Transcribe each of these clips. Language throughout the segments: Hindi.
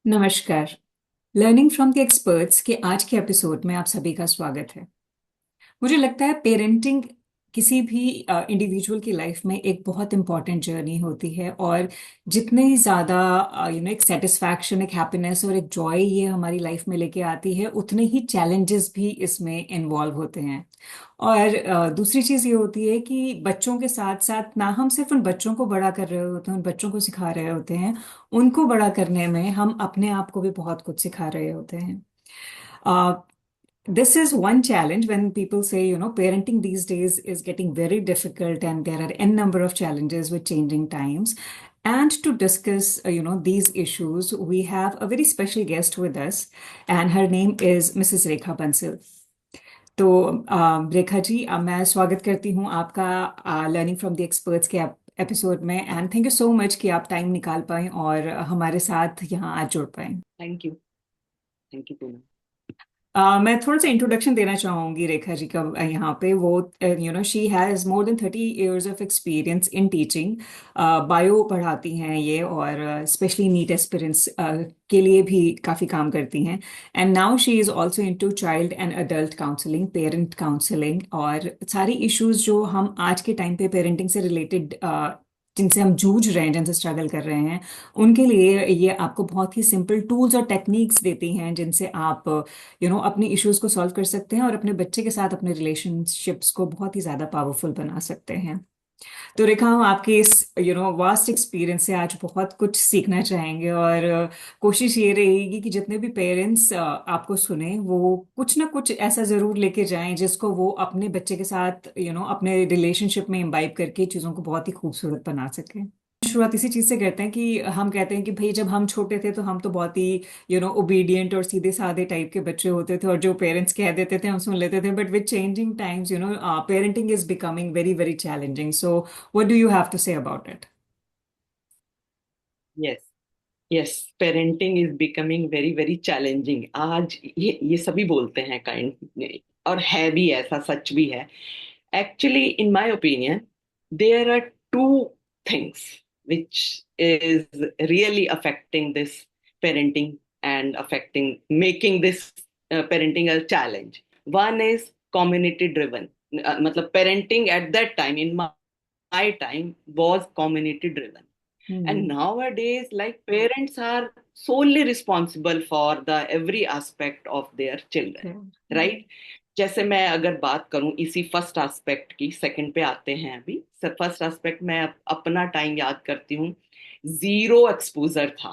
नमस्कार। लर्निंग फ्रॉम द एक्सपर्ट्स के आज के एपिसोड में आप सभी का स्वागत है। मुझे लगता है पेरेंटिंग किसी भी इंडिविजुअल की लाइफ में एक बहुत इंपॉर्टेंट जर्नी होती है, और जितने ही ज़्यादा एक सेटिस्फैक्शन, एक हैप्पीनेस और एक जॉय ये हमारी लाइफ में लेके आती है, उतने ही चैलेंजेस भी इसमें इन्वॉल्व होते हैं। और दूसरी चीज़ ये होती है कि बच्चों के साथ साथ ना हम सिर्फ उन बच्चों को बड़ा कर रहे होते हैं, उन बच्चों को सिखा रहे होते हैं, उनको बड़ा करने में हम अपने आप को भी बहुत कुछ सिखा रहे होते हैं। This is one challenge when people say, parenting these days is getting very difficult and there are n number of challenges with changing times. And to discuss, these issues, we have a very special guest with us, and her name is Mrs. Rekha Bansal. तो रेखा जी, मैं स्वागत करती हूँ आपका लर्निंग फ्रॉम द एक्सपर्ट्स के एपिसोड में, and thank you so much कि आप टाइम निकाल पाएं और हमारे साथ यहाँ आज जुड़ पाएं। Thank you. Thank you Poonam. मैं थोड़ा सा इंट्रोडक्शन देना चाहूंगी रेखा जी का। यहाँ पे वो she has more than 30 years of experience in teaching. Bio पढ़ाती हैं ये, और स्पेशली नीट एस्पिरेंट्स के लिए भी काफ़ी काम करती हैं। And now she is also into child and adult counselling, parent counselling, और सारी इश्यूज जो हम आज के टाइम पे पेरेंटिंग से रिलेटेड, जिनसे हम जूझ रहे हैं, जिनसे स्ट्रगल कर रहे हैं, उनके लिए ये आपको बहुत ही सिंपल टूल्स और टेक्निक्स देती हैं, जिनसे आप अपनी इश्यूज को सॉल्व कर सकते हैं और अपने बच्चे के साथ अपने रिलेशनशिप्स को बहुत ही ज्यादा पावरफुल बना सकते हैं। तो रेखा, हम आपके इस वास्ट एक्सपीरियंस से आज बहुत कुछ सीखना चाहेंगे, और कोशिश ये रहेगी कि जितने भी पेरेंट्स आपको सुने, वो कुछ ना कुछ ऐसा जरूर लेके जाएं जिसको वो अपने बच्चे के साथ अपने रिलेशनशिप में इम्बाइब करके चीज़ों को बहुत ही खूबसूरत बना सकें। शुरुआत इसी चीज से करते हैं कि हम कहते हैं कि भाई, जब हम छोटे थे तो हम तो बहुत ही ओबीडियंट और सीधे साधे टाइप के बच्चे होते थे, और जो पेरेंट्स कह देते थे हम सुन लेते थे। But with changing times, parenting is becoming very very challenging. So what do you have to say about it? Yes, yes, parenting is becoming very very challenging. आज ये सभी बोलते हैं काइंड, और है भी, ऐसा सच भी है। Actually in my opinion there are two things which is really affecting this parenting and affecting making this parenting a challenge. One is community driven. मतलब parenting at that time, in my time, was community driven. And hmm. nowadays, like, parents are solely responsible for the every aspect of their children, right? जैसे मैं अगर बात करूं इसी फर्स्ट एस्पेक्ट की, सेकंड पे आते हैं अभी। फर्स्ट एस्पेक्ट में अपना टाइम याद करती हूँ, जीरो एक्सपोजर था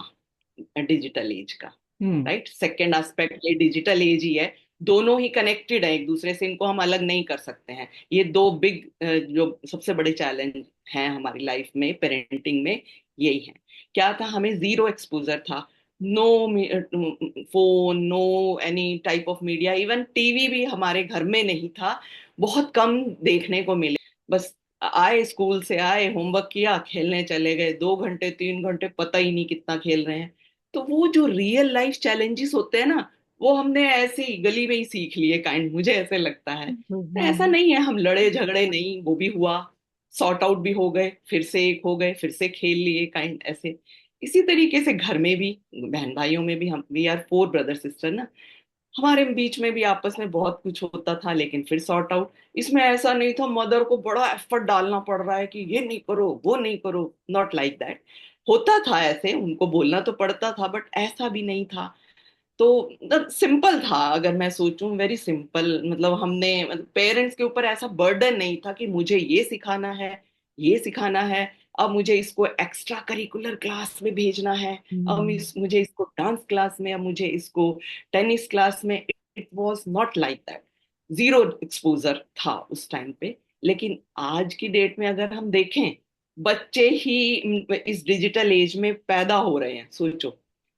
डिजिटल एज का, हम्म। राइट। सेकेंड एस्पेक्ट ये डिजिटल एज ही है, दोनों ही कनेक्टेड है एक दूसरे से, इनको हम अलग नहीं कर सकते हैं। ये दो बिग जो सबसे बड़े चैलेंज हैं हमारी लाइफ में पेरेंटिंग में, यही है। क्या था, हमें जीरो एक्सपोजर था। No phone, no any type of media, even TV भी हमारे घर में नहीं था, बहुत कम देखने को मिले। बस आए, स्कूल से आए, होमवर्क किया, खेलने चले गए, 2 घंटे 3 घंटे पता ही नहीं कितना खेल रहे हैं। तो वो जो रियल लाइफ चैलेंजेस होते हैं ना, वो हमने ऐसे ही गली में ही सीख लिए काइंड, मुझे ऐसे लगता है। तो ऐसा हम्म। नहीं है हम लड़े झगड़े नहीं, वो भी हुआ, सॉर्ट आउट भी हो गए, फिर से एक हो गए, फिर से खेल लिए काइंड ऐसे। इसी तरीके से घर में भी, बहन भाइयों में भी, हम वी आर 4 ब्रदर सिस्टर ना, हमारे बीच में भी आपस में बहुत कुछ होता था, लेकिन फिर सॉर्ट आउट। इसमें ऐसा नहीं था मदर को बड़ा एफर्ट डालना पड़ रहा है कि ये नहीं करो वो नहीं करो, नॉट लाइक दैट। होता था ऐसे, उनको बोलना तो पड़ता था, बट ऐसा भी नहीं था। तो सिंपल था, अगर मैं सोचूं वेरी सिंपल। मतलब हमने, मतलब पेरेंट्स के ऊपर ऐसा बर्डन नहीं था कि मुझे ये सिखाना है, ये सिखाना है, अब मुझे इसको एक्स्ट्रा करिकुलर क्लास में भेजना है, अब मुझे इसको डांस क्लास में, अब मुझे इसको टेनिस क्लास में। It was not like that. Zero exposure था उस टाइम पे। लेकिन आज की डेट में अगर हम देखें, बच्चे ही इस डिजिटल एज में पैदा हो रहे हैं, सोचो।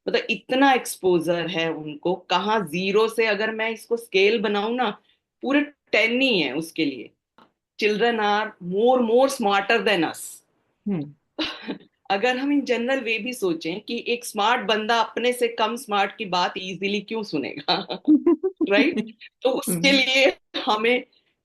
मतलब इतना एक्सपोजर है उनको, कहाँ जीरो से, अगर मैं इसको स्केल बनाऊं ना, पूरे 10 ही है उसके लिए। Children are more more smarter than us. Hmm. अगर हम इन जनरल वे भी सोचें कि एक स्मार्ट बंदा अपने से कम स्मार्ट की बात इजीली क्यों सुनेगा, राइट। तो उसके हम्म। लिए हमें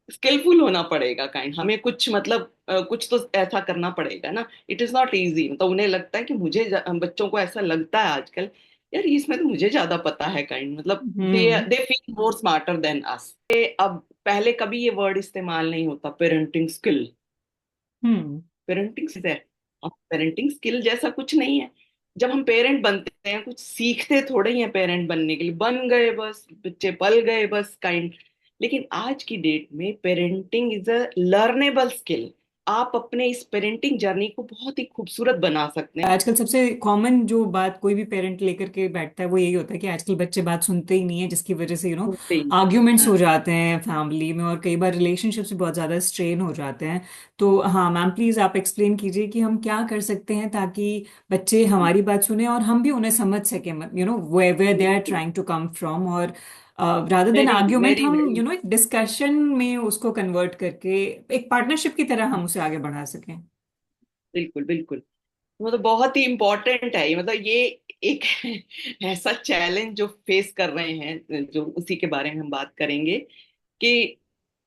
स्किलफुल होना पड़ेगा काइंड, हमें कुछ मतलब कुछ तो ऐसा करना पड़ेगा ना। It is not easy. तो उन्हें लगता है कि मुझे बच्चों को ऐसा लगता है आजकल यार इसमें तो मुझे ज्यादा पता है काइंड, मतलब they hmm. They feel more smarter than us. अब पहले कभी ये वर्ड इस्तेमाल नहीं होता, parenting skill. Hmm. Parenting skill है, अब पेरेंटिंग स्किल जैसा कुछ नहीं है। जब हम पेरेंट बनते हैं कुछ सीखते थोड़े ही हैं पेरेंट बनने के लिए, बन गए बस, बच्चे पल गए बस काइंड। लेकिन आज की डेट में parenting is a learnable skill. आप अपने इस पेरेंटिंग जर्नी को बहुत ही खूबसूरत बना सकते हैं। आजकल सबसे कॉमन जो बात कोई भी पेरेंट लेकर के बैठता है वो यही होता है कि आजकल बच्चे बात सुनते ही नहीं है, जिसकी वजह से सुनते ही। आर्ग्यूमेंट्स हाँ, हो जाते हैं फैमिली में, और कई बार रिलेशनशिप्स भी बहुत ज़्यादा स्ट्रेन हो जाते हैं। तो हाँ मैम, प्लीज़ आप एक्सप्लेन कीजिए कि हम क्या कर सकते हैं ताकि बच्चे हमारी बात सुने और हम भी उन्हें समझ सकें, वेयर दे आर बिल्कुल। ट्राइंग टू कम फ्रॉम, और rather than very argument very हम वेरी, एक डिस्कशन में उसको कन्वर्ट करके एक पार्टनरशिप की तरह हम उसे आगे बढ़ा सकें। बिल्कुल बिल्कुल। मतलब बहुत ही इम्पोर्टेंट है ये, मतलब ये एक ऐसा चैलेंज जो फेस कर रहे हैं, जो उसी के बारे में हम बात करेंगे। कि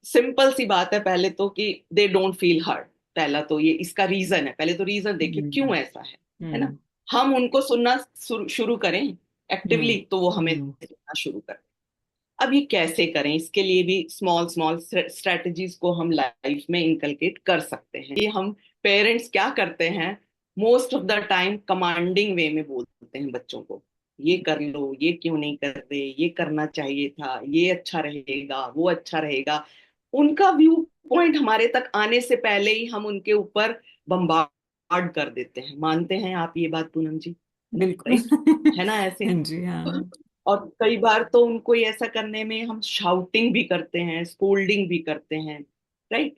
सिंपल सी बात है पहले तो, कि दे डोंट फील हर्ट। पहला तो ये इसका रीजन है, पहले तो रीजन देखिए हम्म। क्यों ऐसा है ना। हम्म। हम उनको सुनना शुरू करें हम्म। एक्टिवली, तो वो हमें हम्म। सुनना शुरू करें। अब ये कैसे करें, इसके लिए भी स्मॉल स्मॉल स्ट्रेटजीज को हम लाइफ में इंकलकेट कर सकते हैं। ये हम पेरेंट्स क्या करते हैं, most of the time commanding way में बोलते हैं बच्चों को, ये कर लो, ये क्यों नहीं कर रहे, ये करना चाहिए था, ये अच्छा रहेगा, वो अच्छा रहेगा। उनका व्यू पॉइंट हमारे तक आने से पहले ही हम उनके ऊपर बम्बार्ड कर देते हैं। मानते हैं आप ये बात पूनम जी? बिल्कुल। राइट, है ना ऐसे। हाँ जी, हाँ। और कई बार तो उनको ये ऐसा करने में हम शाउटिंग भी करते हैं, स्कोल्डिंग भी करते हैं। राइट।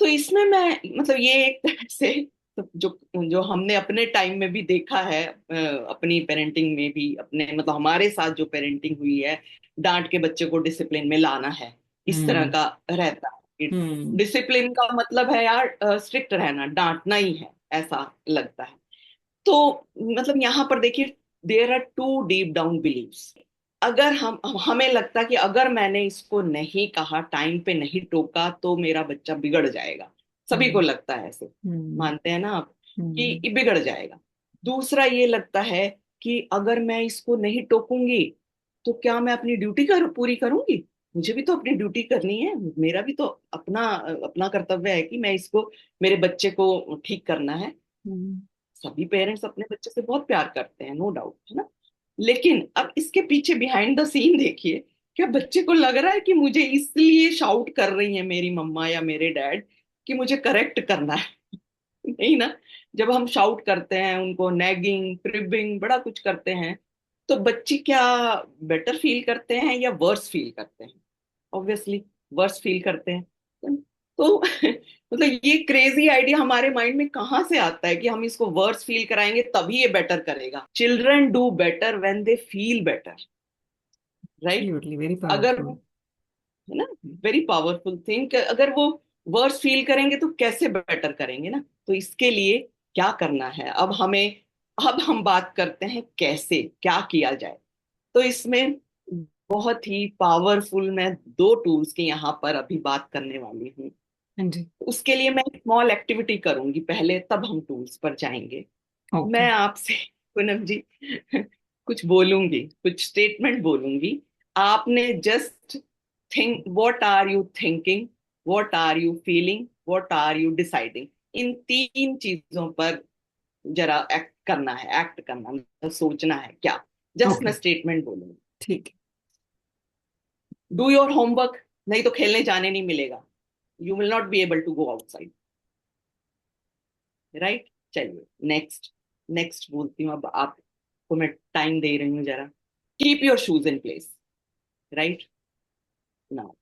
तो इसमें मैं, मतलब ये एक तरह से, तो जो जो हमने अपने टाइम में भी देखा है, अपनी पेरेंटिंग में भी, अपने मतलब हमारे साथ जो पेरेंटिंग हुई है, डांट के बच्चे को डिसिप्लिन में लाना है, इस तरह हम्म। का रहता है। हम्म। डिसिप्लिन का मतलब है यार स्ट्रिक्ट रहना, डांटना ही है, ऐसा लगता है। तो मतलब यहाँ पर देखिए, there are two deep down beliefs. अगर हमें लगता है कि अगर मैंने इसको नहीं कहा, टाइम पे नहीं टोका, तो मेरा बच्चा बिगड़ जाएगा। सभी को हम्म। लगता है ऐसे, हम्म। मानते हैं ना आप, कि हम्म। ये बिगड़ जाएगा। दूसरा ये लगता है कि अगर मैं इसको नहीं टोकूंगी तो क्या मैं अपनी ड्यूटी पूरी करूंगी? मुझे भी तो अपनी ड्यूटी करनी है, मेरा भी तो अपना अपना कर्तव्य है कि मैं इसको, मेरे बच्चे को ठीक करना है। हम्म। सभी पेरेंट्स अपने बच्चे से बहुत प्यार करते हैं, नो डाउट, है ना। लेकिन अब इसके पीछे बिहाइंड द सीन देखिए, क्या बच्चे को लग रहा है कि मुझे इसलिए शाउट कर रही है मेरी मम्मा या मेरे डैड कि मुझे करेक्ट करना है? नहीं ना। जब हम शाउट करते हैं उनको, नैगिंग, क्रिबिंग, बड़ा कुछ करते हैं, तो बच्चे क्या बेटर फील करते हैं या वर्स फील करते हैं? ऑब्वियसली वर्स फील करते हैं। तो मतलब ये क्रेजी आइडिया हमारे माइंड में कहाँ से आता है कि हम इसको वर्स फील कराएंगे तभी ये बेटर करेगा? Children do better when they feel better. Right. Absolutely, very अगर पावरफुल। वो, है ना, वेरी पावरफुल थिंग, अगर वो वर्स फील करेंगे तो कैसे बेटर करेंगे ना। तो इसके लिए क्या करना है अब हमें? अब हम बात करते हैं कैसे क्या किया जाए। तो इसमें बहुत ही पावरफुल मैं दो टूल्स की यहाँ पर अभी बात करने वाली हूँ। हाँ जी। उसके लिए मैं स्मॉल एक्टिविटी करूंगी पहले, तब हम टूल्स पर जाएंगे। ओके। मैं आपसे पूनम जी कुछ बोलूंगी, कुछ स्टेटमेंट बोलूंगी। आपने just think, what are you thinking, what are you feeling, what are you deciding, इन तीन चीजों पर जरा एक्ट करना, मतलब सोचना है क्या। जस्ट मैं ओके। स्टेटमेंट बोलूंगी। ठीक है। डू योर होमवर्क, नहीं तो खेलने जाने नहीं मिलेगा। You will not be able to go outside. Right. चलिए नेक्स्ट। नेक्स्ट बोलती हूँ अब आपको, मैं टाइम दे रही हूँ जरा। Keep your shoes in place. Right now,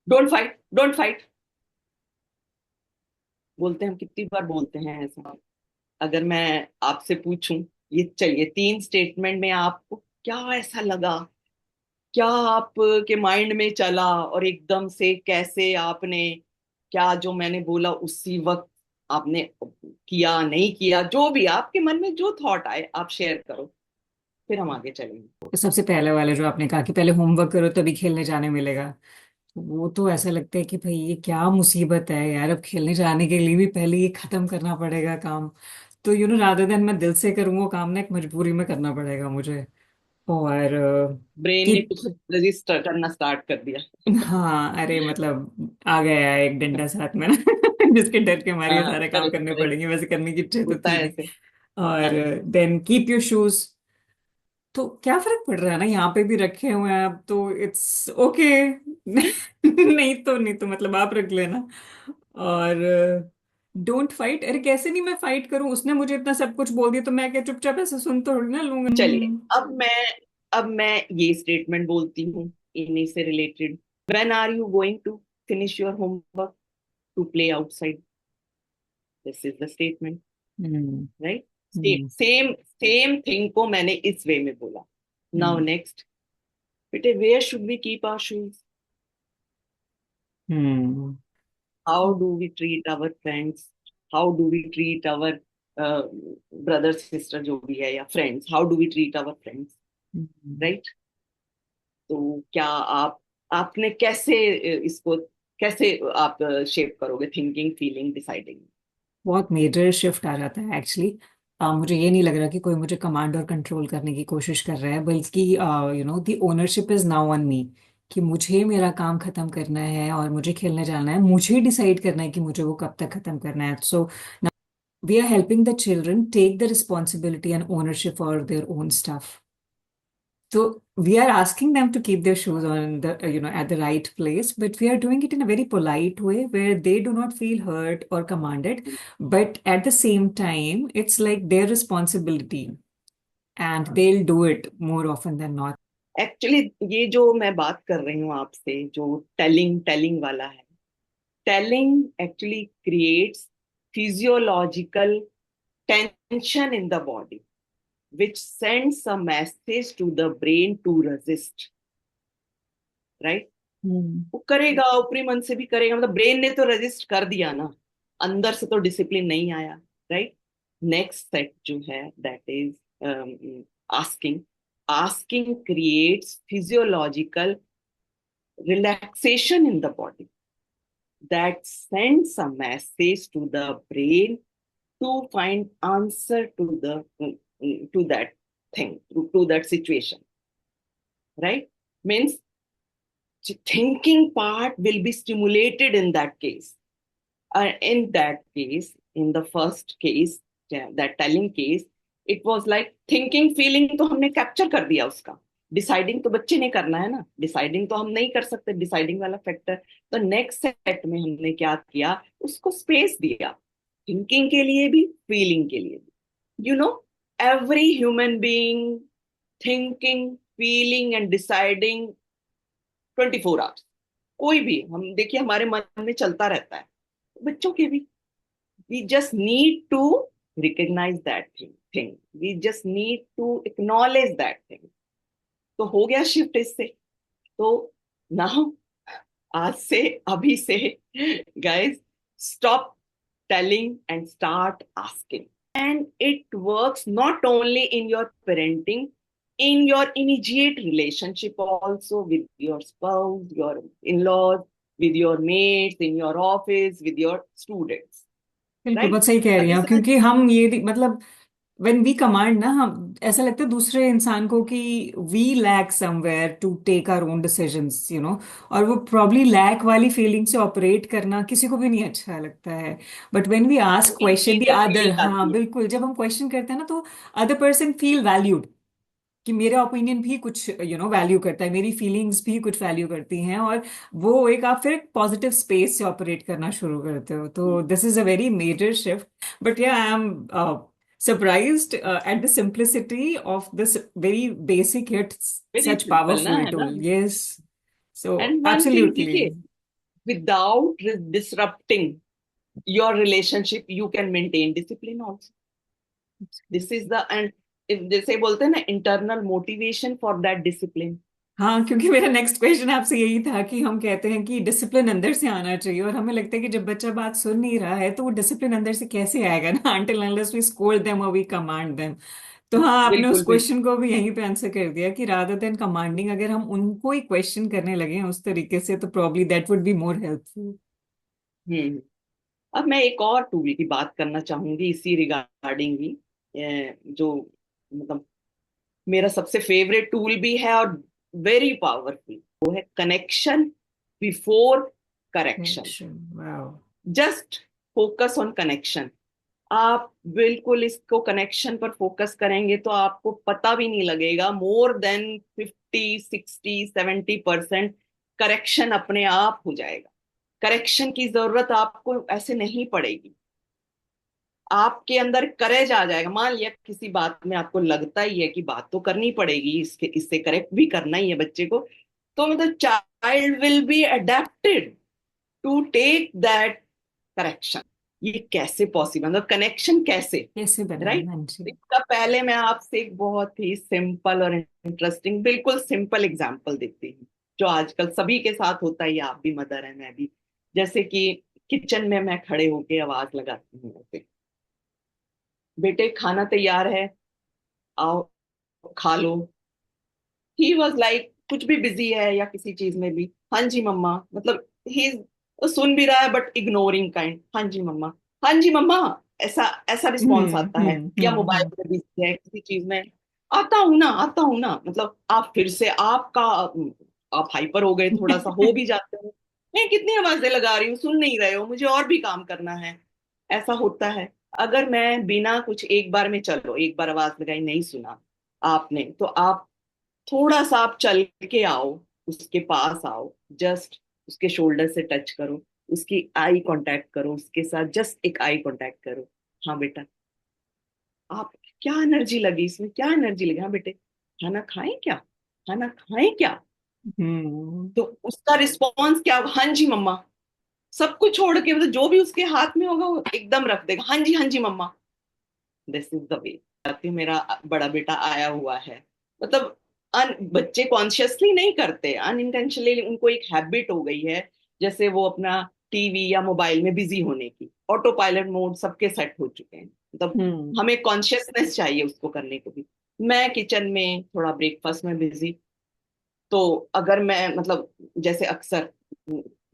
don't fight, don't fight. बोलते हैं, हम कितनी बार बोलते हैं ऐसा। अगर मैं आपसे पूछूं, ये चलिए तीन स्टेटमेंट में आपको क्या ऐसा लगा, क्या आपके माइंड में चला, और एकदम से कैसे आपने, क्या जो मैंने बोला उसी वक्त आपने किया, नहीं किया, जो भी आपके मन में जो थॉट आए आप शेयर करो, फिर हम आगे चलेंगे। तो सबसे पहले वाला जो आपने कहा कि पहले होमवर्क करो तभी खेलने जाने मिलेगा, तो वो तो ऐसा लगता है कि भाई ये क्या मुसीबत है यार, अब खेलने जाने के लिए भी पहले ये खत्म करना पड़ेगा काम। तो रादर देन मैं दिल से करूँ वो काम ना, एक मजबूरी में करना पड़ेगा मुझे। और ब्रेन ने कि कुछ रजिस्टर करना स्टार्ट कर दिया। हाँ, अरे मतलब आ गया है एक डंडा साथ में ना जिसके डर के मारे ये हाँ सारे काम करेक्ट करने करेक्ट, पड़ेंगे, वैसे करने की इच्छा तो होता थी है नहीं। ऐसे। और हाँ देन कीप योर शूज। तो क्या फर्क पड़ रहा है ना, यहाँ पे भी रखे हुए हैं अब तो इट्स ओके नहीं तो मतलब आप रख लेना। और डोंट फाइट। अरे कैसे नहीं मैं फाइट करूं, उसने मुझे इतना सब कुछ बोल दिया तो मैं क्या चुपचाप ऐसे सुन तो ना लूंगा। चलिए, अब मैं ये स्टेटमेंट बोलती हूँ इन्हीं से related. When are you going to finish your homework to play outside? This is the statement, hmm. Right? Hmm. Same same thing को मैंने इस वे में बोला। Now hmm. नेक्स्ट, बेटे where should we keep our shoes? Hmm. How do we treat our friends? How do we treat our brother sister जो भी है, या friends, how do we treat our friends? Hmm. Right? तो क्या आपने कैसे इसको कैसे आप शेप करोगे, थिंकिंग फीलिंग डिसाइडिंग? बहुत मेजर शिफ्ट आ जाता है एक्चुअली। मुझे ये नहीं लग रहा कि कोई मुझे कमांड और कंट्रोल करने की कोशिश कर रहा है, बल्कि the ownership is now on me. कि मुझे मेरा काम खत्म करना है और मुझे खेलने जाना है, मुझे डिसाइड करना है कि मुझे वो कब तक खत्म करना है। So we are helping the children take the responsibility and ownership for their own stuff. So we are asking them to keep their shoes on at the right place, but we are doing it in a very polite way where they do not feel hurt or commanded. But at the same time, it's like their responsibility and they'll do it more often than not. Actually ये जो मैं बात कर रही हूँ आपसे, जो टेलिंग टेलिंग वाला है, telling actually creates physiological tension in the body which sends a message to the brain to resist, right? Hmm. वो करेगा, ऊपरी मन से भी करेगा, मतलब ब्रेन ने तो रेजिस्ट कर दिया ना, अंदर से तो डिसिप्लिन नहीं आया, राइट? नेक्स्ट सेट जो है that is asking. Asking creates physiological relaxation in the body that sends a message to the brain to find answer to the to that thing, to that situation, right? Means thinking part will be stimulated in that case. In that case, in the first case, yeah, that telling case, it was like thinking feeling तो हमने कैप्चर कर दिया उसका। डिसाइडिंग तो बच्चे ने करना है ना, डिसाइडिंग तो हम नहीं कर सकते, डिसाइडिंग वाला फैक्टर। तो नेक्स्ट सेट में हमने क्या किया, उसको स्पेस दिया, थिंकिंग के लिए भी, फीलिंग के लिए भी। Every human being thinking, feeling and deciding 24 hours. कोई भी, हम देखिए हमारे मन में चलता रहता है, बच्चों के भी। we just need to recognize that thing, we just need to acknowledge that thing। तो हो गया शिफ्ट इससे। तो नाउ, आज से, अभी से, guys, stop telling and start asking। and it works not only in your parenting, in your immediate relationship also, with your spouse, your in-laws, with your mates, in your office, with your students, बिल्कुल right? बहुत सही कह रही अभी हैं आप, समझ। क्योंकि हम मतलब व्हेन वी कमांड ना, हम ऐसा लगता है दूसरे इंसान को कि we lack somewhere to take our own decisions, और वो प्रॉब्ली लैक वाली फीलिंग से ऑपरेट करना किसी को भी नहीं अच्छा लगता है। But when we ask question the inferior other, feeling हाँ आती है। बिल्कुल, जब हम क्वेश्चन करते हैं ना तो अदर पर्सन फील वैल्यूड, कि मेरा ओपिनियन भी कुछ वैल्यू करता है, मेरी फीलिंग्स भी कुछ वैल्यू करती हैं, और वो एक आप फिर पॉजिटिव स्पेस से ऑपरेट करना शुरू करते हो। तो this is a very major shift. But yeah I am surprised at the simplicity of this very basic yet very such simple ना, powerful है ना? tool. Yes. So and one thing absolutely. देखिए, without disrupting your relationship you can maintain discipline also. This is the end, जैसे बोलते हैं ना, internal motivation for that discipline. हाँ, क्योंकि मेरा नेक्स्ट क्वेश्चन आपसे यही था कि हम कहते हैं कि डिसिप्लिन अंदर से आना चाहिए, और हमें लगता है कि जब बच्चा बात सुन नहीं रहा है तो वो डिसिप्लिन अंदर से कैसे आएगा ना, until unless we scold them or we command them। तो हाँ, आपने उस बिल्कुल बिल्कुल। क्वेश्चन को भी यहीं पे आंसर कर दिया कि रादर देन कमांडिंग, अगर हम उनको ही क्वेश्चन करने लगे हैं उस तरीके से, तो probably that would be more helpful. Hmm. अब मैं एक और टूल की बात करना चाहूंगी इसी रिगार्डिंग ही, जो मतलब मेरा सबसे फेवरेट टूल भी है और वेरी पावरफुल, वो है connection before correction. Connection, wow. Just focus on connection. आप बिल्कुल इसको कनेक्शन पर फोकस करेंगे तो आपको पता भी नहीं लगेगा, मोर देन 50, 60, 70% करेक्शन अपने आप हो जाएगा। करेक्शन की जरूरत आपको ऐसे नहीं पड़ेगी, आपके अंदर करेज आ जाएगा। मान लिया किसी बात में आपको लगता ही है कि बात तो करनी पड़ेगी, इसके इससे करेक्ट भी करना ही है बच्चे को, तो मतलब child will be adapted to take that correction. ये कैसे पॉसिबल, मतलब कनेक्शन कैसे, कैसे बनाए, राइट? हाँ जी। इसका पहले मैं आपसे एक बहुत ही सिंपल और इंटरेस्टिंग, बिल्कुल सिंपल एग्जांपल देती हूँ, जो आजकल सभी के साथ होता है, आप भी मदर है, मैं भी। जैसे कि किचन में मैं खड़े होके आवाज लगाती हूँ ऐसे, बेटे खाना तैयार है, आओ खा लो। ही वॉज लाइक कुछ भी बिजी है या किसी चीज में भी, हाँ जी मम्मा, मतलब ही सुन भी रहा है बट इग्नोरिंग काइंड, हाँ जी मम्मा, हाँ जी मम्मा, ऐसा ऐसा रिस्पॉन्स आता है। या मोबाइल में बिजी है किसी चीज में, आता हूं ना आता हूं ना, मतलब आप फिर से आपका आप हाइपर हो गए, थोड़ा सा हो भी जाते हो, मैं कितनी आवाजें लगा रही हूँ, सुन नहीं रहे हो, मुझे और भी काम करना है, ऐसा होता है। अगर मैं बिना कुछ, एक बार में, चलो एक बार आवाज लगाई नहीं सुना आपने, तो आप थोड़ा सा आप चल के आओ, उसके पास आओ, जस्ट उसके शोल्डर से टच करो, उसकी आई कांटेक्ट करो, उसके साथ जस्ट एक आई कांटेक्ट करो। हाँ बेटा, आप, क्या एनर्जी लगी इसमें, क्या एनर्जी लगी, हाँ बेटे खाना खाएं क्या, खाना खाएं क्या? हम्म। तो उसका रिस्पॉन्स क्या होगा, हाँ जी मम्मा। सब कुछ छोड़ के, मतलब जो भी उसके हाथ में होगा वो एकदम रख देगा, हाँ जी मम्मा। This is the way. मेरा बड़ा बेटा आया हुआ है, मतलब बच्चे कॉन्शियसली नहीं करते, अनइंटेंशनली उनको एक हैबिट हो गई है, जैसे वो अपना टीवी या मोबाइल में बिजी होने की, ऑटो पायलट मोड सबके सेट हो चुके हैं, मतलब हम्म। हमें कॉन्शियसनेस चाहिए उसको करने को भी। मैं किचन में थोड़ा ब्रेकफास्ट में बिजी, तो अगर मैं, मतलब जैसे अक्सर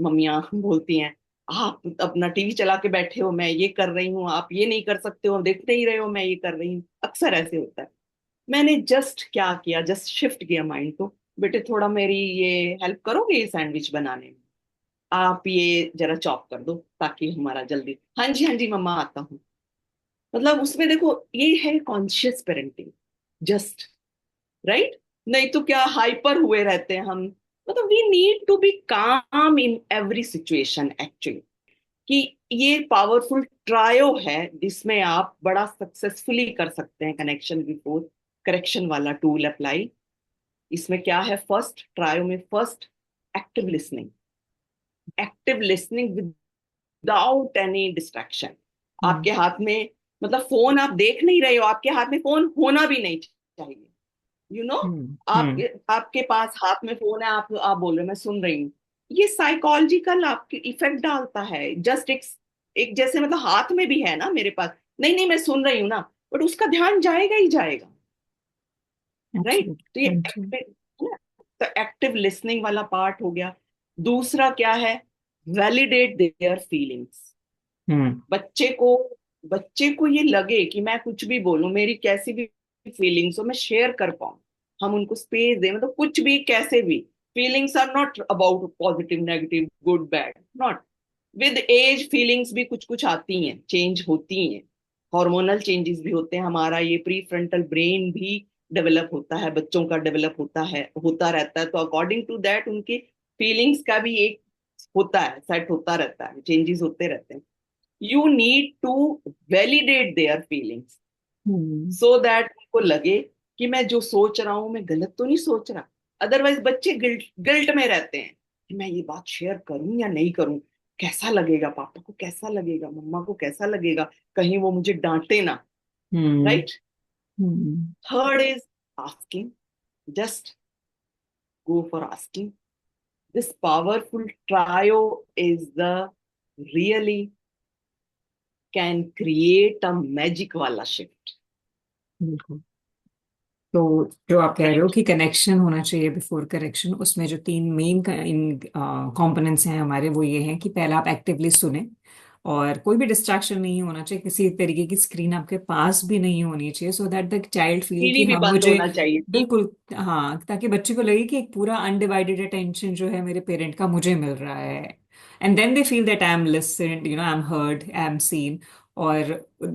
मम्मियाँ बोलती हैं, आप अपना टीवी चला के बैठे हो, मैं ये कर रही हूँ, आप ये नहीं कर सकते हो, देख नहीं रहे हो मैं ये कर रही हूँ, अक्सर ऐसे होता है। मैंने जस्ट क्या किया, जस्ट शिफ्ट किया माइंड को, बेटे थोड़ा मेरी ये हेल्प करोगे ये सैंडविच बनाने में, आप ये जरा चॉप कर दो ताकि हमारा जल्दी, हाँ जी मम्मा आता हूँ। मतलब उसमें देखो, ये है कॉन्शियस पेरेंटिंग, जस्ट, राइट? नहीं तो क्या हाइपर हुए रहते हैं हम। मतलब वी नीड टू बी काम इन एवरी सिचुएशन एक्चुअली, कि ये पावरफुल ट्रायो है जिसमें आप बड़ा सक्सेसफुली कर सकते हैं कनेक्शन बिफोर करेक्शन वाला टूल अप्लाई। इसमें क्या है, फर्स्ट ट्रायो में, first active listening, active listening without any distraction. Hmm. आपके हाथ में, मतलब फोन आप देख नहीं रहे हो, आपके हाथ में फोन होना भी नहीं चाहिए, यू नो। हम्म। आपके आपके पास हाथ में फोन है, आप बोल रहे हो मैं सुन रही हूँ, ये साइकोलॉजिकल आपके इफेक्ट डालता है। जस्ट एक जैसे, मतलब हाथ में भी है ना मेरे पास, नहीं नहीं मैं सुन रही हूँ ना, बट उसका ध्यान जाएगा ही जाएगा, राइट? तो ये एब्सोल्युटली, हाँ जी। एक्टिव, तो एक्टिव लिसनिंग वाला पार्ट हो गया। दूसरा क्या है, वैलिडेट देयर फीलिंग्स। हम्म। बच्चे को बच्चे को ये लगे कि मैं कुछ भी बोलूं, मेरी कैसी भी फीलिंग्स हो मैं शेयर कर पाऊं, हम उनको स्पेस दें, मतलब कुछ भी कैसे भी। Feelings are not about positive negative good bad, not. With age feelings भी कुछ कुछ आती हैं, चेंज होती हैं, हार्मोनल चेंजेस भी होते हैं, हमारा ये प्री फ्रंटल ब्रेन भी डेवलप होता है, बच्चों का डेवलप होता है, होता रहता है, तो अकॉर्डिंग टू दैट उनके फीलिंग्स का भी एक होता है, सेट होता रहता है, चेंजेस होते रहते हैं। You need to validate their feelings, hmm. So that उनको लगे कि मैं जो सोच रहा हूं मैं गलत तो नहीं सोच रहा। अदरवाइज बच्चे गिल्ट गिल्ट में रहते हैं कि मैं ये बात शेयर करूं या नहीं करूं, कैसा लगेगा, पापा को कैसा लगेगा, मम्मा को कैसा लगेगा, कहीं वो मुझे डांटे ना, हम्म। Right? Hmm. Third is asking, just go for asking. This powerful trio is the really can create a magic wala shift. बिल्कुल। तो जो आप कह रहे हो Correct? कि कनेक्शन होना चाहिए बिफोर करेक्शन, उसमें जो तीन मेन इन कंपोनेंट्स हैं हमारे, वो ये हैं कि पहला आप एक्टिवली सुने, और कोई भी डिस्ट्रैक्शन नहीं होना चाहिए, किसी तरीके की स्क्रीन आपके पास भी नहीं होनी चाहिए, so that the child feel कि टीवी भी हाँ बंद मुझे, होना चाहिए, टीवी। बिल्कुल, हाँ, ताकि बच्चे को लगे कि एक पूरा अनडिवाइडेड अटेंशन जो है मेरे पेरेंट का मुझे मिल रहा है, and then they feel that I am listened, I am heard, I am seen. और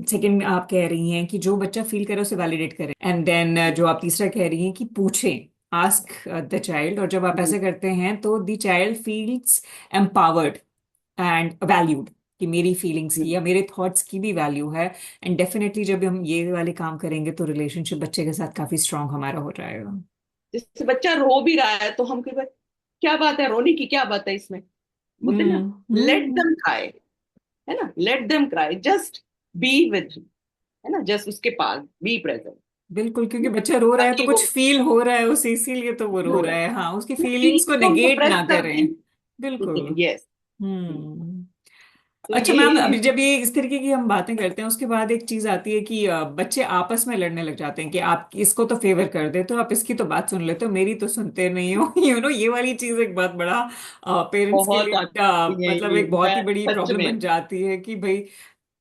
सेकंड आप कह रही हैं कि जो बच्चा फील करे उसे वैलिडेट करें, एंड देन जो आप तीसरा कह रही हैं कि पूछें, आस्क द चाइल्ड, और जब आप ऐसे करते हैं तो the child feels empowered and valued, कि मेरी फीलिंग्स की या मेरे थॉट्स की भी वैल्यू है। एंड डेफिनेटली जब हम ये वाले काम करेंगे तो रिलेशनशिप बच्चे के साथ काफी स्ट्रांग हमारा हो जाएगा। जैसे बच्चा रो भी रहा है तो हम कहीं बार, क्या बात है, रोने की क्या बात है इसमें, बोलते ना, हम्म। लेट हम्म। देम क्राई, है ना, let them cry, just be with, है ना, जस्ट उसके पास बी प्रेजेंट, बिल्कुल, क्योंकि बच्चा रो रहा है तो ताकि वो कुछ फील हो रहा है उसे, इसीलिए तो वो रो रो रहा रहा है, है, हाँ, उसकी वो फीलिंग्स को फीलिंग को हम नेगेट सप्रेस ना करते करें। बिल्कुल। हैं, यस। हम्म। तो अच्छा मैम, अभी ये जब ये इस तरीके की हम बातें करते हैं उसके बाद एक चीज आती है कि बच्चे आपस में लड़ने लग जाते हैं कि आप इसको तो फेवर कर देते हो, आप इसकी तो बात सुन लेते हो, मेरी तो सुनते नहीं हो। ये वाली चीज एक बहुत बड़ा पेरेंट्स के बहुत लिए आती है, मतलब ये एक बहुत मैं ही बड़ी सच प्रॉब्लम में बन जाती है कि भाई,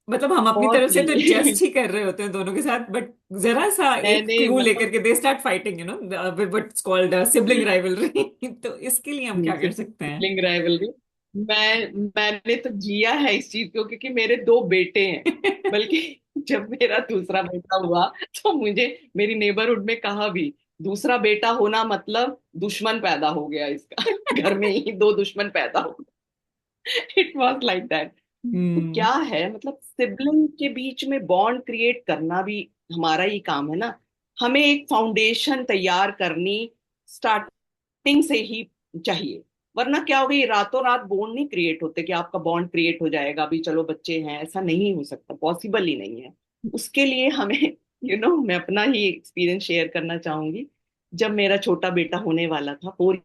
मतलब हम अपनी बहुत तरफ से तो ही जस्ट ही कर रहे होते हैं दोनों के साथ, बट जरा सा एक मैंने क्लू लेकर मतलब के they start fighting, what's called sibling rivalry. तो इसके लिए हम क्या कर सकते हैं? सिबलिंग राइवलरी, मैंने तो जिया है इस चीज को, क्योंकि मेरे दो बेटे हैं। बल्कि जब मेरा दूसरा बेटा हुआ तो मुझे मेरी नेबरहुड में कहा भी, दूसरा बेटा होना मतलब दुश्मन पैदा हो गया इसका। घर में ही दो दुश्मन पैदा हो, इट वॉज लाइक दैट। तो हम्म। क्या है, मतलब सिबलिंग के बीच में बॉन्ड क्रिएट करना भी हमारा ही काम है ना। हमें एक फाउंडेशन तैयार करनी स्टार्टिंग से ही चाहिए, वरना क्या होगा, ये रातों रात बॉन्ड नहीं क्रिएट होते कि आपका बॉन्ड क्रिएट हो जाएगा अभी चलो बच्चे हैं, ऐसा नहीं हो सकता, पॉसिबल ही नहीं है। उसके लिए हमें मैं अपना ही एक्सपीरियंस शेयर करना चाहूंगी। जब मेरा छोटा बेटा होने वाला था, 4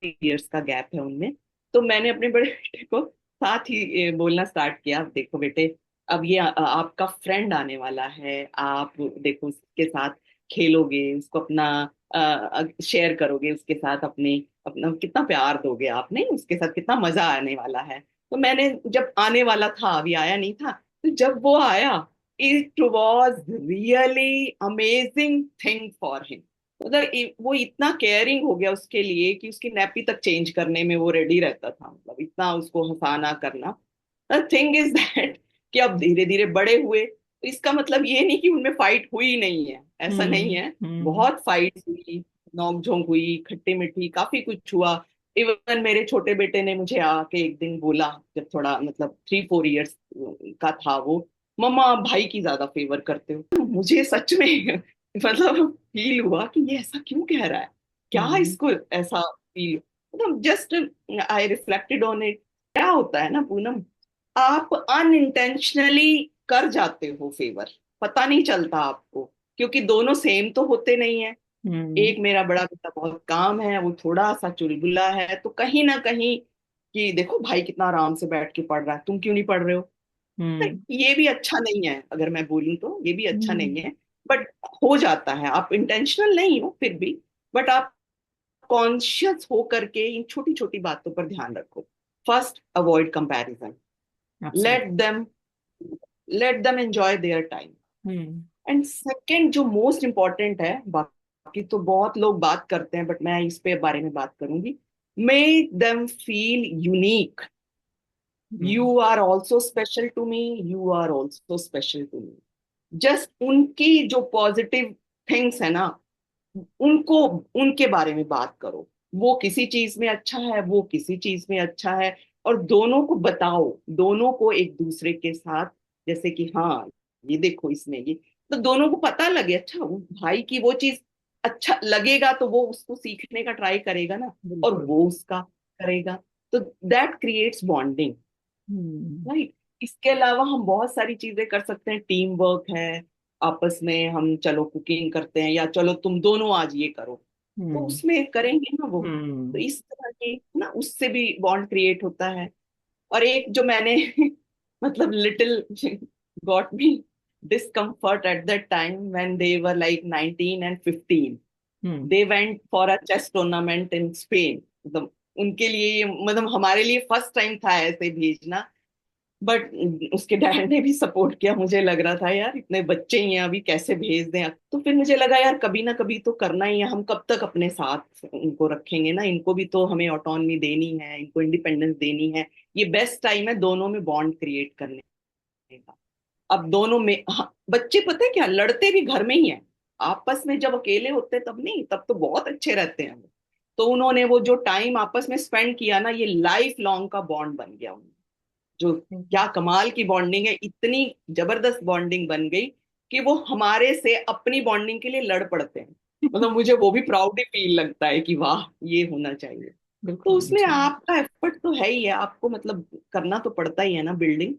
इयर्स का गैप है उनमें, तो मैंने अपने बड़े बेटे को साथ ही बोलना स्टार्ट किया, देखो बेटे, अब ये आपका फ्रेंड आने वाला है, आप देखो उसके साथ खेलोगे, उसको अपना शेयर करोगे, उसके साथ अपने अपना कितना प्यार दोगे आप, नहीं उसके साथ कितना मजा आने वाला है। तो मैंने जब आने वाला था, अभी आया नहीं था, तो जब वो आया, it was really amazing thing for him. मतलब वो इतना केयरिंग हो गया उसके लिए कि उसकी नैपी तक चेंज करने में वो रेडी रहता था, मतलब इतना उसको हंसाना करना। थिंग इज दैट कि अब धीरे धीरे बड़े हुए, तो इसका मतलब ये नहीं कि उनमें फाइट हुई नहीं है, ऐसा नहीं हम्म। है। हम्म। बहुत फाइट हुई, नोक हुई, खट्टी मीठी काफी कुछ हुआ। इवन मेरे छोटे बेटे ने मुझे आके एक दिन बोला, जब थोड़ा मतलब 3-4 इयर्स का था वो, मम्मा भाई की ज्यादा फेवर करते हो। तो मुझे सच में मतलब फील हुआ कि ये ऐसा क्यों कह रहा है, क्या हम्म। इसको ऐसा फील, मतलब just I reflected on it. क्या होता है ना पूनम, आप अनइंटेंशनली कर जाते हो फेवर, पता नहीं चलता आपको, क्योंकि दोनों सेम तो होते नहीं है। हम्म। एक मेरा बड़ा बेटा बहुत काम है, वो थोड़ा सा चुलबुला है, तो कहीं ना कहीं कि देखो भाई कितना आराम से बैठ के पढ़ रहा है, तुम क्यों नहीं पढ़ रहे हो। तो हम्म। ये भी अच्छा नहीं है, अगर मैं बोलूँ तो ये भी अच्छा हम्म। नहीं है। बट हो जाता है, आप इंटेंशनल नहीं हो फिर भी, बट आप कॉन्शियस हो करके इन छोटी छोटी बातों पर ध्यान रखो। First, avoid comparison, absolutely. Let them enjoy their time. Hmm. And second जो मोस्ट इंपॉर्टेंट है, बाकी तो बहुत लोग बात करते हैं बट मैं इस पे बारे में बात करूंगी, make them feel unique. You hmm. Are also special to me, you are also special to me. Just उनकी जो पॉजिटिव थिंग्स है ना, उनको उनके बारे में बात करो। वो किसी चीज में अच्छा है, वो किसी चीज में अच्छा है, और दोनों को बताओ, दोनों को एक दूसरे के साथ, जैसे कि हाँ ये देखो इसमें ये, तो दोनों को पता लगे, अच्छा वो भाई की वो चीज अच्छा लगेगा तो वो उसको सीखने का ट्राई करेगा ना, और बिल्कुल। वो उसका करेगा, तो that creates bonding, hmm. Right. इसके अलावा हम बहुत सारी चीजें कर सकते हैं, टीम वर्क है, आपस में हम चलो कुकिंग करते हैं, या चलो तुम दोनों आज ये करो, तो हम्म। उसमें करेंगे ना वो। तो हम्म। इस तरह की ना, उससे भी बॉन्ड क्रिएट होता है। और एक जो मैंने मतलब little got me discomfort at that time when they were like 19 and 15, hmm. they went for a chess tournament in Spain। मतलब उनके लिए, मतलब हमारे लिए फर्स्ट टाइम था ऐसे भेजना। बट उसके डैड ने भी सपोर्ट किया। मुझे लग रहा था यार इतने बच्चे ही हैं अभी, कैसे भेज दें। तो फिर मुझे लगा यार कभी ना कभी तो करना ही है, हम कब तक अपने साथ उनको रखेंगे ना, इनको भी तो हमें ऑटोनॉमी देनी है, इनको इंडिपेंडेंस देनी है। ये बेस्ट टाइम है दोनों में बॉन्ड क्रिएट करने का। अब दोनों में, हाँ, बच्चे पता है क्या, लड़ते भी घर में ही है, आपस में जब अकेले होते हैं तब नहीं, तब तो बहुत अच्छे रहते हैं वो। तो उन्होंने वो जो टाइम आपस में स्पेंड किया ना, ये लाइफ लॉन्ग का बॉन्ड बन गया उनका। जो क्या कमाल की बॉन्डिंग है, इतनी जबरदस्त बॉन्डिंग बन गई कि वो हमारे से अपनी बॉन्डिंग के लिए लड़ पड़ते हैं। मतलब मुझे वो भी प्राउड फील लगता है कि वाह, ये होना चाहिए। तो बिल्कुल उसमें जी। आपका एफर्ट तो है ही है, आपको मतलब करना तो पड़ता ही है ना बिल्डिंग।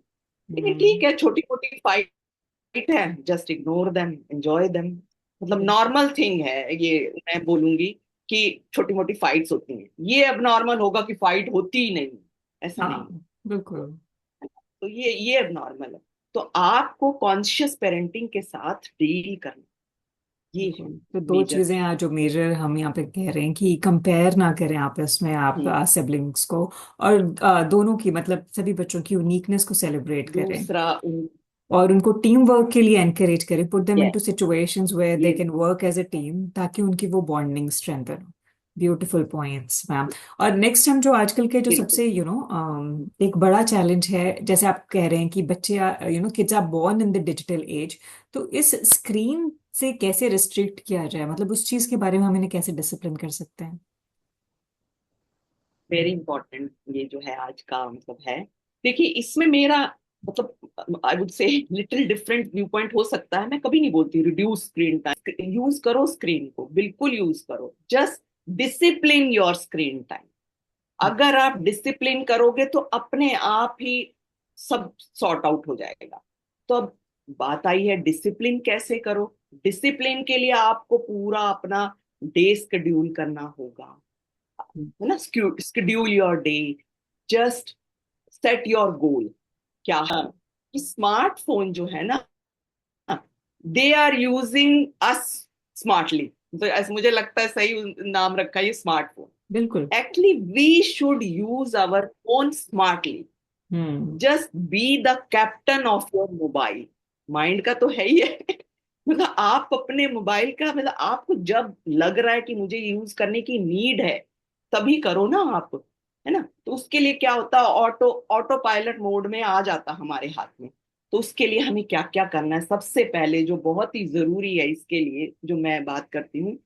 लेकिन हम्म। ठीक है, छोटी मोटी फाइट है, just ignore them, enjoy them. मतलब बिल्कुल। नॉर्मल थिंग है ये, मैं बोलूंगी कि छोटी मोटी फाइट्स होती हैं, ये अब नॉर्मल होगा कि फाइट होती ही नहीं, ऐसा नहीं। हाँ बिल्कुल। तो ये अब नॉर्मल है। तो आपको कॉन्शियस पेरेंटिंग के साथ डील करना, ये है बिल्कुल, तो दो मेजर चीजें थिंग। आज जो मेजर हम यहाँ पे कह रहे हैं कि कंपेयर ना करें आपस में आप हम्म। सिबलिंग्स को, और दोनों की मतलब सभी बच्चों की यूनिकनेस को सेलिब्रेट करें, दूसरा और उनको टीम वर्क के लिए एनकरेज करें, put them yes, into situations where they ये can work as a team, ताकि उनकी वो बॉन्डिंग स्ट्रेंथन हो। Beautiful points ma'am. और नेक्स्ट हम जो आजकल के जो बिल्कुल। सबसे एक बड़ा चैलेंज है, जैसे आप कह रहे हैं कि बच्चे kids are born in the digital age, तो इस स्क्रीन से कैसे रिस्ट्रिक्ट किया जाए, मतलब उस चीज के बारे में हम इन्हें कैसे डिसिप्लिन कर सकते हैं? वेरी इंपॉर्टेंट ये जो है आज का मतलब है। देखिए इसमें मेरा मतलब I would say little different view point हो सकता है। मैं कभी नहीं बोलती रिड्यूस स्क्रीन टाइम, यूज करो स्क्रीन को, बिल्कुल यूज करो, just discipline your screen time. अगर आप डिसिप्लिन करोगे तो अपने आप ही सब सॉर्ट आउट हो जाएगा। तो अब बात आई है डिसिप्लिन कैसे करो। डिसिप्लिन के लिए आपको पूरा अपना डे शेड्यूल करना होगा, है ना। Schedule your day, just set your goal. क्या है कि स्मार्टफोन जो है ना, they are using us smartly. तो ऐसे मुझे लगता है सही नाम रखा है ये स्मार्टफोन। बिल्कुल। Actually we should use our phone smartly, hmm. Just be the captain of your mobile. Mind का तो है ही है मतलब आप अपने मोबाइल का मतलब आपको जब लग रहा है कि मुझे यूज करने की नीड है, तभी करो ना आप, है ना। तो उसके लिए क्या होता है, ऑटो ऑटो पायलट मोड में आ जाता हमारे हाथ में। तो उसके लिए हमें क्या क्या करना है, सबसे पहले जो बहुत ही जरूरी है इसके लिए जो मैं बात करती हूँ,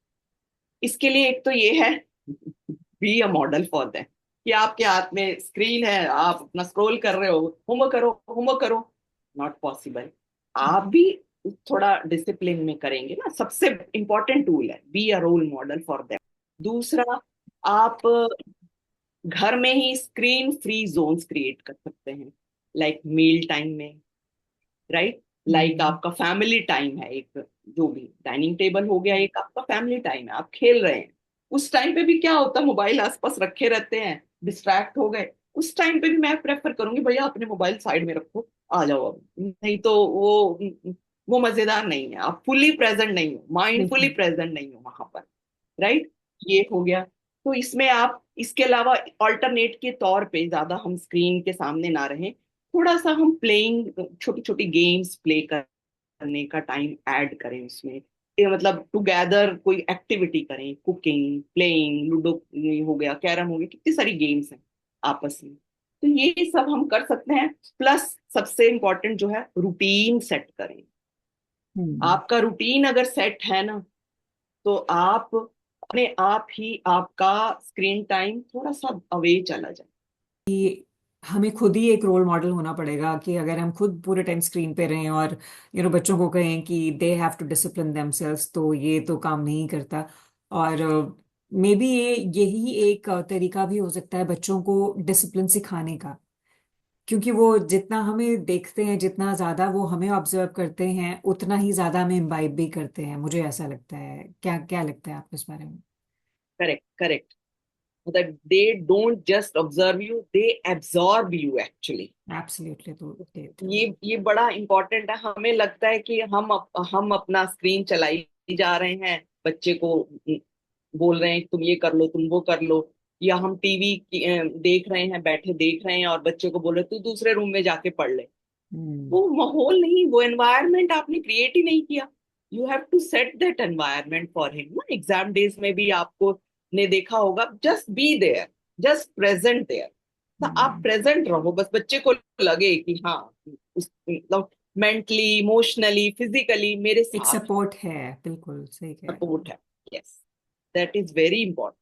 इसके लिए एक तो ये है, be a model for them. कि आपके हाथ में स्क्रीन है, आप अपना स्क्रॉल कर रहे हो, होमवर्क करो, होमवर्क करो, नॉट पॉसिबल। आप भी थोड़ा डिसिप्लिन में करेंगे ना, सबसे इंपॉर्टेंट टूल है, be a role model for them. दूसरा, आप घर में ही स्क्रीन फ्री जोन्स क्रिएट कर सकते हैं, लाइक मील टाइम में, राइट। Like hmm. आपका फैमिली टाइम है एक, जो भी डाइनिंग टेबल हो गया, एक आपका फैमिली टाइम है, आप खेल रहे हैं, उस टाइम पे भी क्या होता है, मोबाइल आसपास रखे रहते हैं, डिस्ट्रैक्ट हो गए। उस टाइम पे भी मैं प्रेफर करूंगी भैया अपने मोबाइल साइड में रखो, आ जाओ अब, नहीं तो वो मजेदार नहीं है, आप फुली प्रेजेंट नहीं हो, माइंडफुली बिल्कुल। प्रेजेंट नहीं हो वहां पर, राइट। ये हो गया। तो इसमें आप इसके अलावा ऑल्टरनेट के तौर पे ज्यादा हम स्क्रीन के सामने ना रहें, थोड़ा सा हम प्लेइंग, छोटी छोटी गेम्स प्ले करने का टाइम ऐड करें उसमें। ये मतलब टुगेदर कोई एक्टिविटी करें, कुकिंग, प्लेइंग, लूडो ये हो गया, कैरम हो गया, कितनी सारी गेम्स हैं आपस में। तो ये सब हम कर सकते हैं। प्लस सबसे इंपॉर्टेंट जो है, रूटीन सेट करें। हम्म। आपका रूटीन अगर सेट है ना, तो आप अपने आप ही आपका स्क्रीन टाइम थोड़ा सा अवे चला जाए। कि हमें खुद ही एक रोल मॉडल होना पड़ेगा, कि अगर हम खुद पूरे टाइम स्क्रीन पे रहें और बच्चों को कहें कि they have to discipline themselves, तो ये तो काम नहीं करता। और मे बी यही एक तरीका भी हो सकता है बच्चों को डिसिप्लिन सिखाने का, क्योंकि वो जितना हमें देखते हैं, जितना ज्यादा वो हमें ऑब्जर्व करते हैं, उतना ही ज्यादा हमें इम्बाइब भी करते हैं, मुझे ऐसा लगता है। क्या क्या लगता है आपको इस बारे में? Correct, correct. मतलब they don't just observe you, they absorb you actually. Absolutely, तो ये बड़ा इंपॉर्टेंट है। हमें लगता है कि हम अपना स्क्रीन चलाई जा रहे हैं, बच्चे को बोल रहे हैं तुम ये कर लो, तुम वो कर लो, या हम टीवी देख रहे हैं, बैठे देख रहे हैं और बच्चे को बोल रहे तू दूसरे रूम में जाके पढ़ ले। हम्म। वो माहौल नहीं, वो एनवायरनमेंट आपने क्रिएट ही नहीं किया। You have to set that environment for him ना। एग्जाम डेज में भी आपको ने देखा होगा, just be there, just present there. तो आप हम्म। प्रेजेंट रहो, बस बच्चे को लगे कि हाँ, मतलब मेंटली, इमोशनली, फिजिकली मेरे एक साथ सपोर्ट है, बिल्कुल सही कह रहे हैं। सपोर्ट है। Yes, that is very important.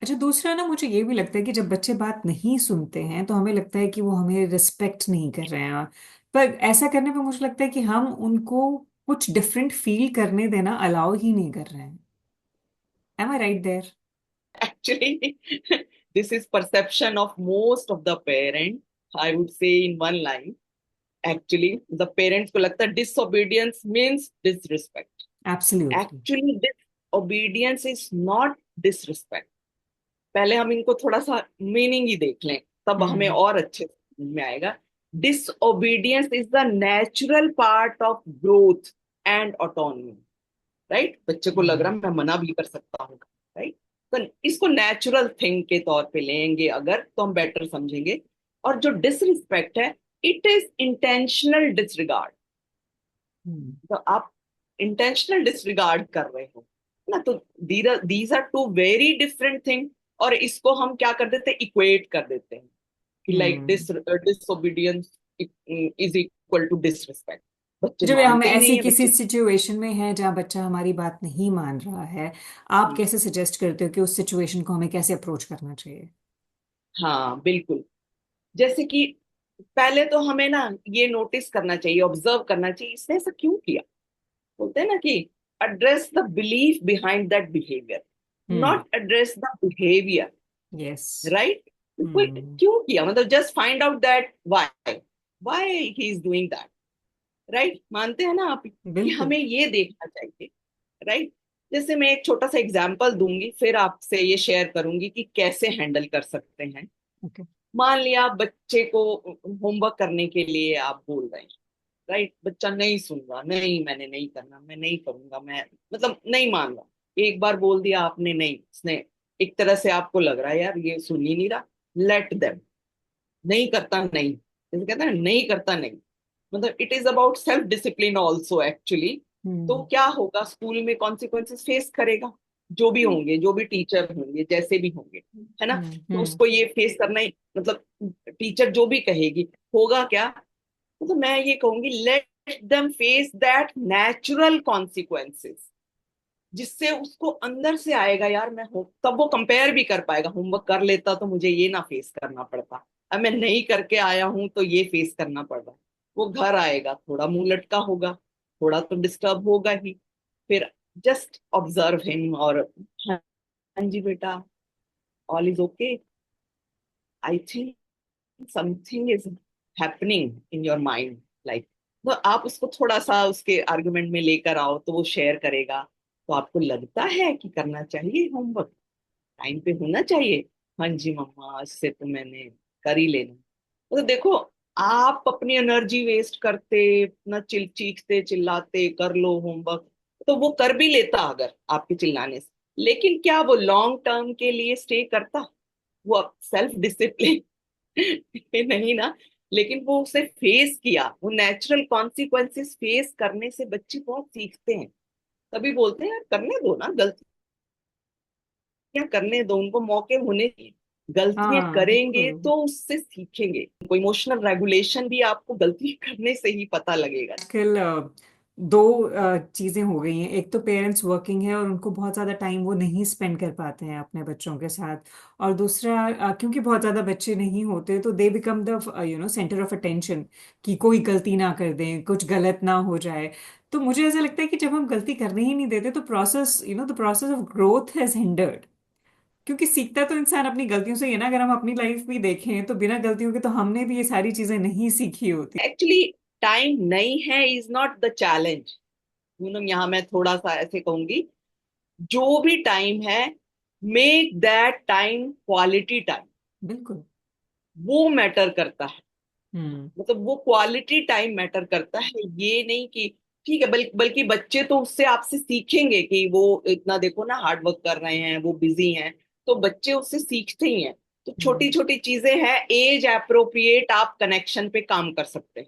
अच्छा, दूसरा ना मुझे ये भी लगता है कि जब बच्चे बात नहीं सुनते हैं तो हमें लगता है कि वो हमें रिस्पेक्ट नहीं कर रहे हैं। पर ऐसा करने पे मुझे लगता है कि हम उनको कुछ डिफरेंट फील करने देना अलाउ ही नहीं कर रहे हैं। Am I right there? Actually, this is perception of most of the parent. I would say in one line. Actually, the parents को लगता है disobedience means disrespect. Absolutely. Actually, disobedience is not disrespect. पहले हम इनको थोड़ा सा मीनिंग ही देख लें, तब हमें हम्म। और अच्छे से समझ में आएगा। Disobedience is the natural part of growth and autonomy. Right, बच्चे को लग रहा हम्म। है मैं मना भी कर सकता हूँ, राइट। तो इसको नेचुरल थिंग के तौर पे लेंगे अगर, तो हम बेटर समझेंगे। और जो डिसरिस्पेक्ट है, it is intentional disregard. Hmm. तो आप इंटेंशनल डिसरिगार्ड कर रहे हो ना, तो these are two very different thing. और इसको हम क्या कर देते हैं, इक्वेट कर देते हैं कि like hmm. Disobedience is equal to disrespect. बच्चे जब हम मानते ही ऐसी नहीं है किसी बच्चे। सिचुएशन में हैं जहाँ बच्चा हमारी बात नहीं मान रहा है, आप कैसे सजेस्ट करते हो कि उस सिचुएशन को हमें कैसे अप्रोच करना चाहिए? हाँ बिल्कुल। जैसे कि पहले तो हमें ना ये नोटिस करना चाहिए, ऑब्जर्व करना चाहिए, इसने ऐसा क्यों किया। बोलते हैं ना कि address the belief behind that behaviour, hmm. Not address the behaviour. Yes. Right, कोई हम्म। क्यों किया, मतलब just find out that why, why he is doing that. Right, मानते हैं ना आप कि बिल्कुल। हमें ये देखना चाहिए। राइट। जैसे मैं एक छोटा सा एग्जांपल दूंगी, फिर आपसे ये शेयर करूंगी कि कैसे हैंडल कर सकते हैं। ओके। मान लिया बच्चे को होमवर्क करने के लिए आप बोल रहे हैं, राइट, बच्चा नहीं सुन रहा, नहीं मैंने नहीं करना, मैं नहीं करूंगा, मैं मतलब नहीं मान रहा। एक बार बोल दिया आपने नहीं, उसने एक तरह से आपको लग रहा है यार ये सुन ही नहीं रहा, लेट देम, नहीं करता नहीं, जैसे कहते हैं नहीं करता नहीं, मतलब it is about self discipline also actually. तो हम्म। क्या होगा, स्कूल में कॉन्सिक्वेंसेस फेस करेगा, जो भी होंगे, जो भी टीचर होंगे, जैसे भी होंगे, है ना। हम्म। तो हम्म। उसको ये फेस करना ही, मतलब टीचर जो भी कहेगी, होगा क्या। तो मैं ये कहूंगी, let them face that natural consequences, जिससे उसको अंदर से आएगा यार मैं हो, तब वो कंपेयर भी कर पाएगा, होमवर्क कर लेता तो मुझे ये ना फेस करना पड़ता, अब मैं नहीं करके आया हूं तो ये फेस करना पड़ रहा है। वो घर आएगा, थोड़ा मुंह लटका होगा, थोड़ा तो डिस्टर्ब होगा ही। फिर जस्ट ऑब्जर्व हिम और हाँ, हाँ जी बेटा, all is okay, I think something is happening in your mind, like. तो आप उसको थोड़ा सा उसके आर्गुमेंट में लेकर आओ तो वो शेयर करेगा। तो आपको लगता है कि करना चाहिए होमवर्क, टाइम पे होना चाहिए। हाँ जी मम्मा, आज से तो मैंने कर ही लेना। तो देखो, आप अपनी एनर्जी वेस्ट करते, अपना चीखते चिल्लाते कर लो होमवर्क, तो वो कर भी लेता अगर आपके चिल्लाने से, लेकिन क्या वो लॉन्ग टर्म के लिए स्टे करता, वो सेल्फ डिसिप्लिन नहीं ना। लेकिन वो उसे फेस किया, वो नेचुरल कॉन्सिक्वेंसेस फेस करने से बच्चे बहुत सीखते हैं। तभी बोलते हैं यार करने दो ना, गलतियां करने दो, उनको मौके होने चाहिए। गलतियां हाँ, करेंगे बिल्कुल। तो उससे सीखेंगे। कोई इमोशनल रेगुलेशन भी आपको गलती करने से ही पता लगेगा। आजकल दो चीजें हो गई हैं। एक तो पेरेंट्स वर्किंग है और उनको बहुत ज्यादा टाइम वो नहीं स्पेंड कर पाते हैं अपने बच्चों के साथ। और दूसरा, क्योंकि बहुत ज्यादा बच्चे नहीं होते तो they become the centre of attention, कि कोई गलती ना कर दें, कुछ गलत ना हो जाए। तो मुझे ऐसा लगता है कि जब हम गलती करने ही नहीं देते तो the process of growth has hindered. क्योंकि सीखता तो इंसान अपनी गलतियों से ही है ना। अगर हम अपनी लाइफ भी देखें तो बिना गलतियों के तो हमने भी ये सारी चीजें नहीं सीखी होती। एक्चुअली टाइम नहीं है is not the challenge. Poonam, यहाँ मैं थोड़ा सा ऐसे कहूंगी, जो भी टाइम है, make that time quality time, बिल्कुल। वो मैटर करता है। हम्म। मतलब वो क्वालिटी टाइम मैटर करता है, ये नहीं कि ठीक है, बल्कि बच्चे तो उससे आपसे सीखेंगे कि वो इतना देखो ना हार्ड वर्क कर रहे हैं, वो बिजी हैं, तो बच्चे उससे सीखते ही हैं। तो छोटी हम्म। छोटी चीजें हैं, एज अप्रोप्रिएट आप कनेक्शन पे काम कर सकते हैं।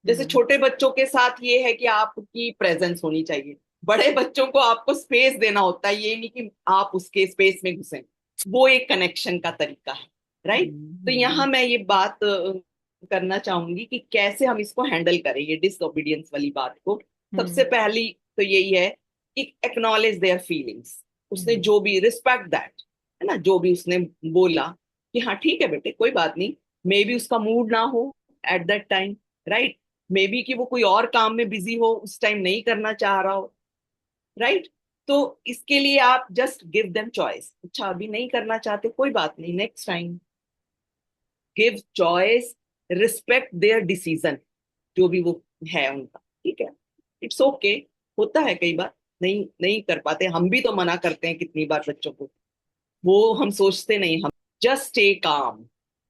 जैसे हम्म। छोटे बच्चों के साथ ये है कि आपकी प्रेजेंस होनी चाहिए, बड़े बच्चों को आपको स्पेस देना होता है, ये नहीं कि आप उसके स्पेस में घुसें। वो एक कनेक्शन का तरीका है, राइट। तो हम्म। यहाँ मैं ये बात करना चाहूंगी कि कैसे हम इसको हैंडल करें, ये डिसओबीडियंस वाली बात को। सबसे हम्म। पहली तो यही है कि एक्नॉलेज देयर फीलिंग्स। उसने हम्म। जो भी, रिस्पेक्ट दैट, है ना, जो भी उसने बोला कि हाँ ठीक है बेटे कोई बात नहीं, मे बी उसका मूड ना हो eight that time, right. May be कि वो कोई और काम में बिजी हो, उस टाइम नहीं करना चाह रहा हो, राइट। तो इसके लिए आप जस्ट गिव देम चॉइस, अच्छा अभी नहीं करना चाहते कोई बात नहीं, next time. Give choice, respect there decision, जो भी वो है उनका, ठीक है। इट्स ओके, होता है कई बार नहीं नहीं कर पाते, हम भी तो मना करते हैं कितनी बार बच्चों को, वो हम सोचते नहीं। हम जस्ट स्टे काम,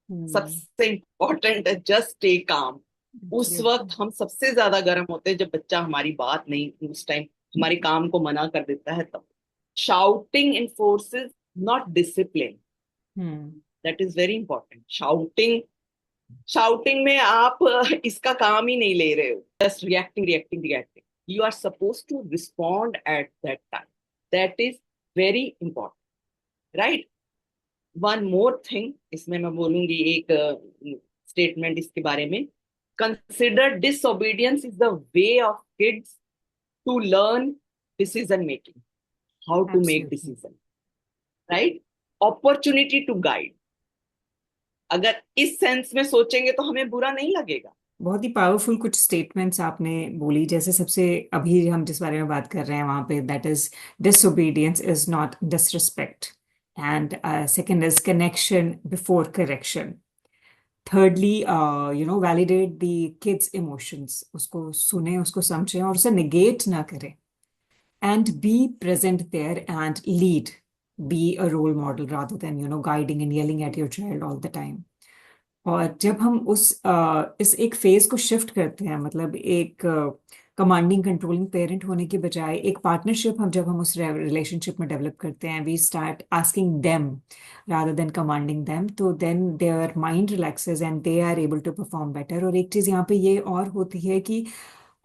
हम्म। सबसे इंपॉर्टेंट है जस्ट स्टे काम। उस एब्सोल्युटली। वक्त हम सबसे ज्यादा गर्म होते हैं जब बच्चा हमारी बात नहीं, उस टाइम हमारे काम को मना कर देता है तब। Shouting enforces not discipline, hmm. That is very important. Shouting, shouting में आप इसका काम ही नहीं ले रहे हो, just reacting reacting reacting. You are suppose to respond at that time, that is very important, right. One more thing, इसमें मैं बोलूंगी एक स्टेटमेंट इसके बारे में। Consider disobedience is the way of kids to learn decision making, how to make absolutely. Decision, right. Opportunity to guide. अगर इस सेंस में सोचेंगे तो हमें बुरा नहीं लगेगा। बहुत ही पावरफुल कुछ स्टेटमेंट्स आपने बोली। जैसे सबसे अभी हम जिस बारे में बात कर रहे हैं वहां पे, that is disobedience is not disrespect, and second is connection before correction. thirdly, validate the kids emotions, उसको सुने, उसको समझें और उसे negate ना करें, and be present there and lead. Be a role model rather than guiding and yelling at your child all the time. और जब हम इस एक फेज को शिफ्ट करते हैं, मतलब एक कमांडिंग कंट्रोलिंग पेरेंट होने के बजाय एक पार्टनरशिप, हम जब हम उस रिलेशनशिप में डेवलप करते हैं, we start asking them rather than commanding them, तो then their mind relaxes and they are able to perform better. और एक चीज़ यहाँ पे ये और होती है कि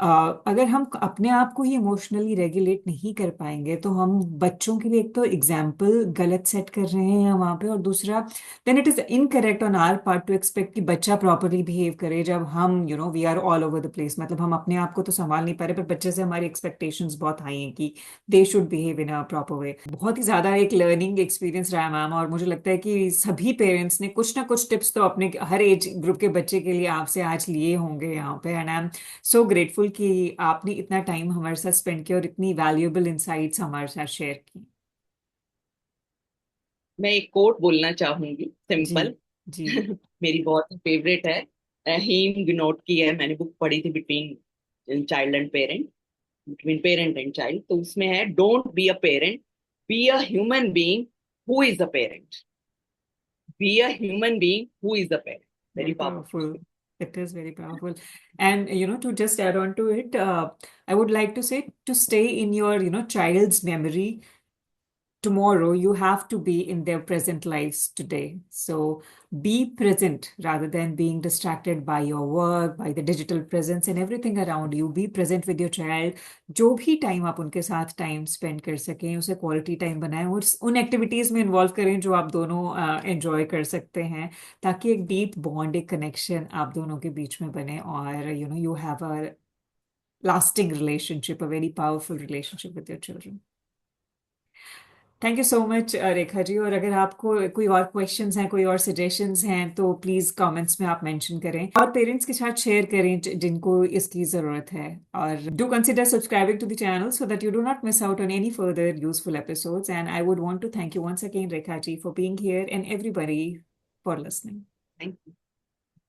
अगर हम अपने आप को ही इमोशनली रेगुलेट नहीं कर पाएंगे, तो हम बच्चों के लिए एक तो एग्जाम्पल गलत सेट कर रहे हैं वहां पे, और दूसरा then it is incorrect on our part to expect कि बच्चा प्रॉपरली बिहेव करे जब हम we are all over the place. मतलब हम अपने आप को तो संभाल नहीं पा रहे, पर बच्चे से हमारी एक्सपेक्टेशंस बहुत हाई हैं कि they should behave in a proper way. बहुत ही ज्यादा एक लर्निंग एक्सपीरियंस रहा मैम, और मुझे लगता है कि सभी पेरेंट्स ने कुछ ना कुछ टिप्स तो अपने हर एज ग्रुप के बच्चे के लिए आपसे आज लिए होंगे यहाँ पे। And I am so grateful कि आपने इतना टाइम हमारे साथ स्पेंड किया और इतनी वैल्यूएबल इंसाइट्स हमारे साथ शेयर की। मैं एक कोट बोलना चाहूंगी, जी। सिंपल। जी। मेरी बहुत ही फेवरेट है, हीम गिनोट की है, मैंने बुक पढ़ी थी, between child and parent, between parent and child. तो उसमें है, don't be a parent, be a human being who is a parent. Be a human being who is a parent. Very Very powerful. Powerful. It is very powerful. And, to just add on to it, I would like to say to stay in your, child's memory tomorrow, you have to be in their present lives today. So be present rather than being distracted by your work, by the digital presence and everything around you. Be present with your child. जो भी टाइम आप उनके साथ टाइम स्पेंड कर सकें, उसे क्वालिटी टाइम बनाएं, और उन एक्टिविटीज में इन्वॉल्व करें जो आप दोनों एंजॉय कर सकते हैं, ताकि एक डीप बॉन्ड, एक कनेक्शन आप दोनों के बीच में बने, और you have a lasting relationship, a very powerful relationship with your children. Thank you so much Rekha ji. और अगर आपको कोई और क्वेश्चंस हैं, कोई और सजेशंस हैं, तो प्लीज कमेंट्स में आप मेंशन करें और पेरेंट्स के साथ शेयर करें जिनको इसकी जरूरत है। और do consider subscribing to the channel so that you do not miss out on any further useful episodes. And I would want to thank you once again Rekha ji for being here, and everybody for listening. Thank you.